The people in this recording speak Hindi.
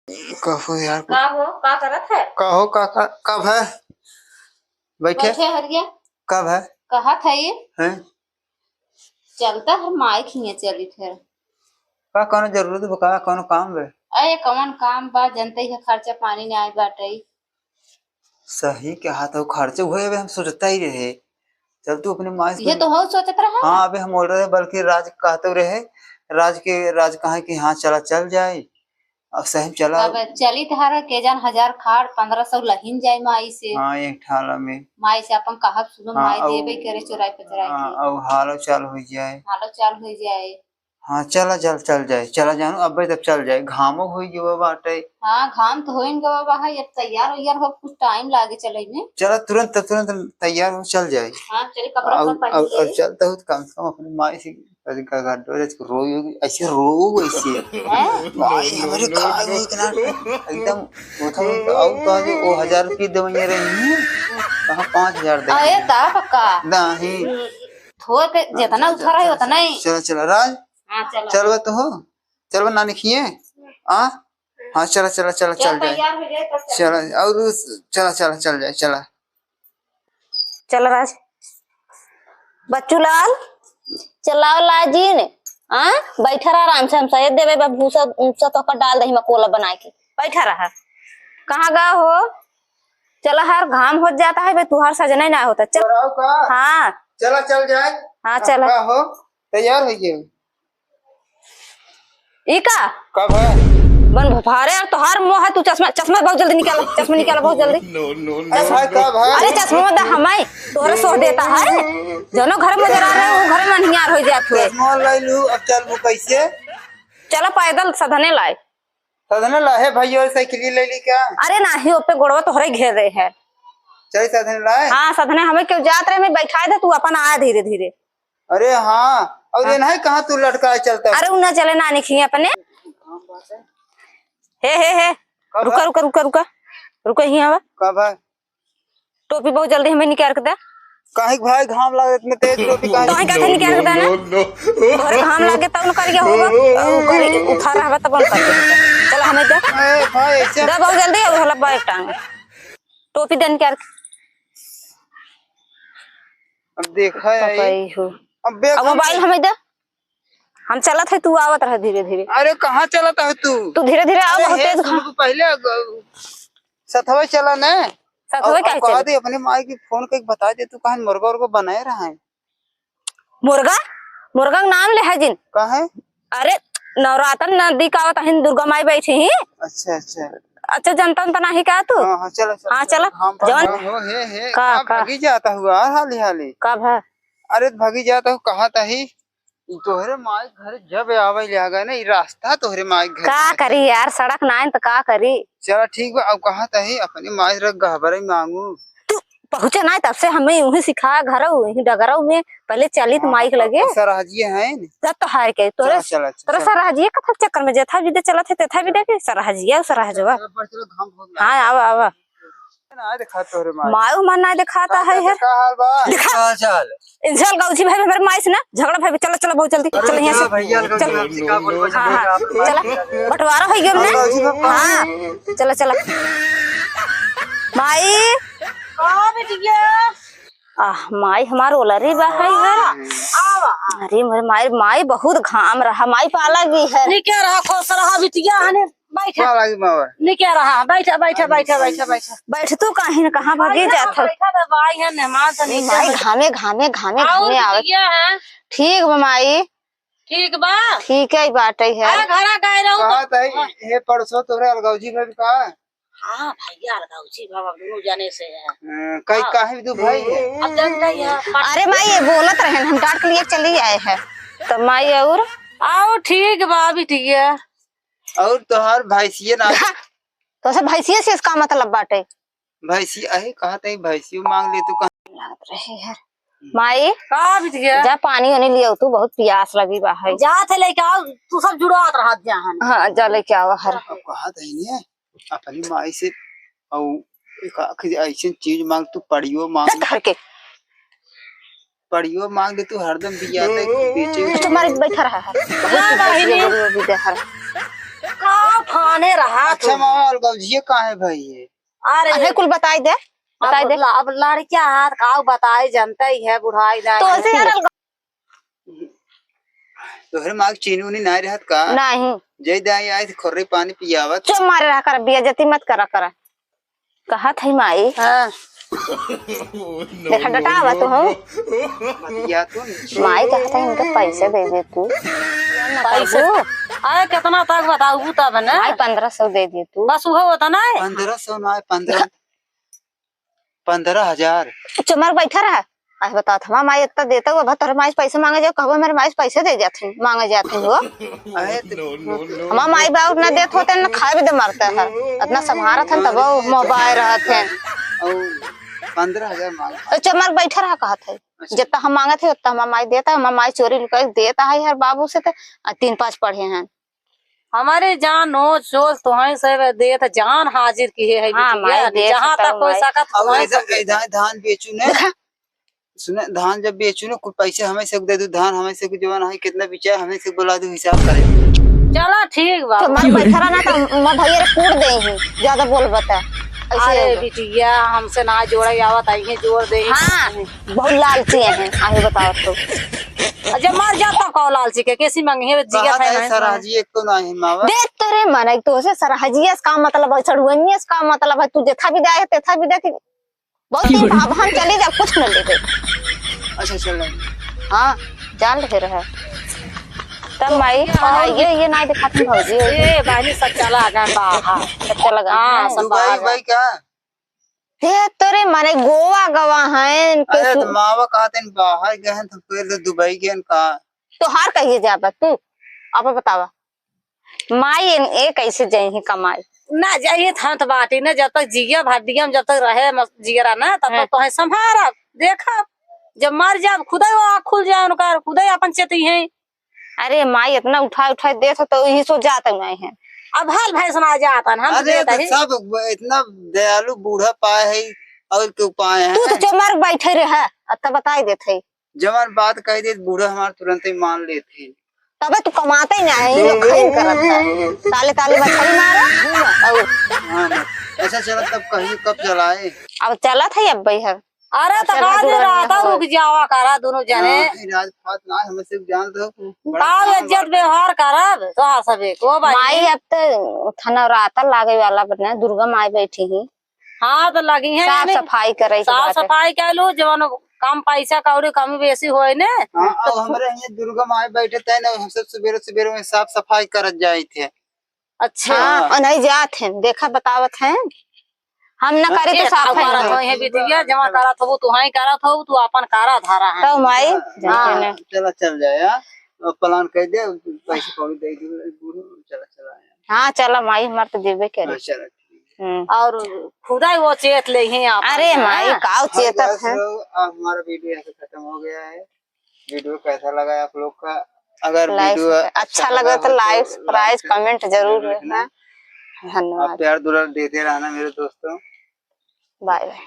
कहो यार का हो का करत है? कहो कब है बैठे हरिया कब है कहा था ये हैं चलता है माइक हिया चली थे का कौन जरूरत बका कौन काम बे अरे कौन काम बा जनते है खर्चा पानी नहीं आए बाटे। सही के हाथ हो खर्चे हुए हम सोचता ही रहे चल तू अपने माँ ये तो हो सोचत रहा। हाँ अबे हम बोल रहे बल्कि राज कहते रहे राज कहा कि हाँ चला चल जाए अब सही चला चली तहार के जान 1000 खाड़ 1500 लहिन जाए माई से। हाँ एक ठाला में माई से अपन कहब सुनो हाँ, माई देबे करे चोराई पचराई के अब हालो चाल हो जाए हालो चाल हो जाए। हाँ चला चल जाए चला जानू अब तब चल जाए घामो हो जो बाटे। हाँ घाम तो होइन गवा बा है अब तैयार हो कुछ टाइम लागे चले में। चला तुरंत तैयार हो चल जाए। हाँ चल कपड़ा पहन के चलता हूँ कम से कम अपनी माँ से रोई ऐसे रो ऐसे माई हमारे खाए इतना एकदम और कहा जो वो 1000 रुपये दवाइयाँ रही हैं कहाँ 5000 दे अरे ता पक्का नहीं थोड़ के जितना उठा रहे उतना ही चला राज चल तो हो चल ना लिखिए हाँ चला चल जाए चला और चल जाए चल राज बच्चू लाल चलाओ लाजीन बैठा रहा आराम से हम सहेद देवे भूसा तो कर डाल दही कोला बना के बैठा रहा। कहाँ गा हो चला हर घाम हो जाता है बे तुहार सजना ना होता चल हाँ चला चल जाए हाँ चला हो तैयार हो गए इका कब है बन भफारे और तोहार मुंह है तू चश्मा बहुत जल्दी निकाल चश्मा बहुत जल्दी कब है अरे चश्मा मत हमारे तोहरे सोह देता है जनो घर में जरा रहे वो घर में निहार हो जात हुए चश्मा ले लू अब चल वो कैसे चला पैदल सधने लाए है भाई और साइकिल ले ली क्या अरे नहीं ओपे गोड़वा तोहरे घेर रहे है चल सधने लाए हाँ सधने हमें क्यों जात रहे मैं बैठाए दे तू अपन आया धीरे धीरे। अरे हाँ और ये नहीं कहाँ तू लटका चलता अरे उन्हें चले ना निखी अपने हे रुका ही हवा कब है टोपी बहुत जल्दी हमें निकाल के दे काहे भाई घाम लागे इतने तेज टोपी काहे तो ही काहे निकाल के दे ना घर घाम लागे तब न करिए होगा करी उठा रहा तब न कर चल हमें दे ए भाई ऐसे दे बहुत जल्दी और हला बैग टांग टोपी देन कर अब देखा है अब मोबाइल हमें दे हम चलत है तू आवत रह धीरे धीरे। अरे कहाँ चलता है तू धीरे धीरे आओ बहुत तेज घाम पहले सथवे चला ना सथवे क्या कहा दे अपने माँ की फोन करके बता दे तू कहाँ मुर्गा बनाए रहा है मुर्गा नाम ले है जिन कहा है अरे नवरात्र नदी का आवत है दुर्गा माई बैठी ही अच्छा जनता नहीं क्या तू हाँ चला जवन भागी जाता हुआ हाली कब है अरे भागी जाता हूँ कहा था ही तोहरे माई घर जब आवे लगा ना रास्ता तोहरे माई घर का करी यार सड़क ना तो का करी चला ठीक बा अब कहा था ही अपनी माई रख गहबरे मांगू तू पहुंचे ना तब से हमें यूं ही सिखाया घर डगरा में पहले चली तो माइक लगे सरहजिए हैं जब तो हार के तोरे सरहजिए कथा चक्कर में जेथा भी चला थे तेथा भी देखे सरहजिए सरहजवा हाँ आवा मायू मन ना दिखाता है यार इंसान गौजी भाई मेरे माई से ना झगड़ा भाई चला बहुत जल्दी चल यहाँ से चल हाँ चला बंटवारा हो गया हाँ चला माई माई हमार ओलरी बा है अरे मेरे माई बहुत घाम रहा माई पाला भी है क्या रहा खुश रहा बिटिया हने बैठा नहीं क्या रहा बैठ तू कहीं कहाँ भागी जात घामे आवे ठीक बा माई ठीक बा ठीक है बात है घरा गए रहूं हे परसों तोरे अलगौजी में का हाँ भैया अलगौजी बाबा दोनों जाने से है कई काहे दो भाई अब जानता है अरे माई ये बोलत रहे हम डांट के लिए चली आए हैं तो माई और आओ ठीक बा बिटिया और तोहार भैंसिया ना तो सब भैंसिया से इसका मतलब बाटे भैंसी आहे कहा था भैंसी मांग ले तू कहां रहे यार माई का बिटिया जा पानी होने लियो तू बहुत प्यास लगी बा है जा थे लेके आओ तू सब जुड़ात रहा जहां हां जा लेके आओ हर कहा था ने अपनी माई से और ऐसी चीज मांग तू पड़ियो मांग घर के पड़ियो मांग ले तू हरदम बिया बेचे तुम्हारे बैठा रहा है का फाने रहा अच्छा मामा अलगाव जी कहाँ है भाई ये? अरे कुल बताई दे अब लड़किया हाथ का बताई जनता ही है बुढ़ाई तो से यार तोहरे माँ चीनी उनी नहीं रहत का? नहीं जय दाई आए थे खोरे पानी पियावत। चुप मारे रहा कर बेइज्जती मत करा करा कहा थी माई हाँ देखा डटावा तू हम या तो माई कहा था इनके पैसे दे दे तू पैसे अरे कितना तक बताऊ तब ना माई 1500 दे दे तू बस वो होता ना 1500 ना 15,000। चुमर बैठा रहा आज बता था माई इतना देता हुआ भतर माई पैसे मांगे जाओ कहबो मेरे माई पैसे दे जाते मांगे जाते हो अरे हम माई बाप ना देत होते ना खाए भी दे मरते है इतना संभारत है तब मोबाइल रहत है 15,000 मांगा। चमर बैठा रहा कहा थे जितना हम मांगे थे उतना हमारा माई देता है हमारा माई चोरी लुका देता है यार बाबू से तो 3-5 पढ़े हैं हमारे जान नो सोच तो है से दे तो जान हाजिर की है हाँ, माई दे जहाँ सकता तक कोई माई। सकत अब वहीं इधर धान बेचू ने सुने धान जब बेचू ने कुछ पैसे हमें से दे दू धान हमें से जवान है कितना बिचा हमें से बोला दू हिसाब करे। चला ठीक बा चमर बैठा रहा ना तो मैं भैया रे कूट दे ही ज्यादा बोल बता ऐसे अरे होगा। बिटिया हमसे ना जोड़े आवत आई जोड़ दे हाँ बहुत लालची है आगे बताओ तो जब मर जाता कौ लालची के कैसी मंगी जिया कहा था था सराजी एक तो नहीं मावा। देख तेरे मन एक तो से सरहजियस का मतलब है चढ़ुनियस का मतलब है तू जेथा भी दे तेथा भी दे कि बहुत ही भाभान चले जा कुछ न ले दे अच्छा चल हाँ जान ले फिर है तब माई ये नहीं दिखाती भौजी ए बानी सब चला गए बाहर अच्छा लगा हाँ, सब दुबई भाई क्या? देख तेरे माने गोवा गवा है अरे तो मावा कहते हैं बाहर गए हैं तो फिर तो दुबई गए का। तो हार कहिए जाबा तू अब बतावा माई ए कैसे जाई कमाई ना जाइए था तो बाटी ना जब तक जिया भाटिया में जब तक रहे जियरा ना तब तक तो है संभारा देखा जब मर जाब खुदा वो खुल जाए उनका खुदा अपन चेती है अरे माई इतना उठा दे तो यही सो जाते नहीं है अब हाल भैंसन आ जाता हम अरे तो सब इतना दयालु बूढ़ा पाए है और क्यों पाए तू तो हैं चमार बैठे रहे अब बताई देते जवान बात कह दे बूढ़ा हमारे तुरंत ही मान लेते हैं। तबे तू कमाते ही नहीं लोग खरीद करत है ताले ताले बछड़ी मारा और हाँ ना। अच्छा चलो तब कहीं कब चलाए? अब चला था अब बैहर अरे तो आज राता रुक जावा करा दोनों जने राजपात ना हमें सिर्फ जान दो ताव इज्जत व्यवहार करब तो सबे को भाई माई अब तो थाना राता लागे वाला बने दुर्गा माई बैठी ही हाँ तो लगी है साफ सफाई करे साफ सफाई कर लो जवान कम पैसा कौड़ी कमी बेसी होए ने हाँ अब हमारे यहाँ दुर्गा माई बैठे थे ना हम सब सवेरे सवेरे में साफ सफाई करत जाए थे। अच्छा हाँ और नहीं जात हैं देखा बतावत हैं हम न करे तो साफ है बिटिया जमा करा तो तू हाई करा तो तू अपन कारा धारा है तो माई हाँ, चला चल जाए प्लान कर दे पैसे कौड़ी दे दो चला चला हाँ चला माई हमार तो देवे करे चला और खुदा ही वो चेत ले ही अरे माई काव चेतक है हमारा वीडियो ऐसे खत्म हो गया है। वीडियो कैसा लगा आप लोग का? अगर लाइक वीडियो अच्छा लगा तो लाइक सब्सक्राइब कमेंट जरूर रखना आप धन्यवाद प्यार दुलार देते रहना मेरे दोस्तों। Bye bye.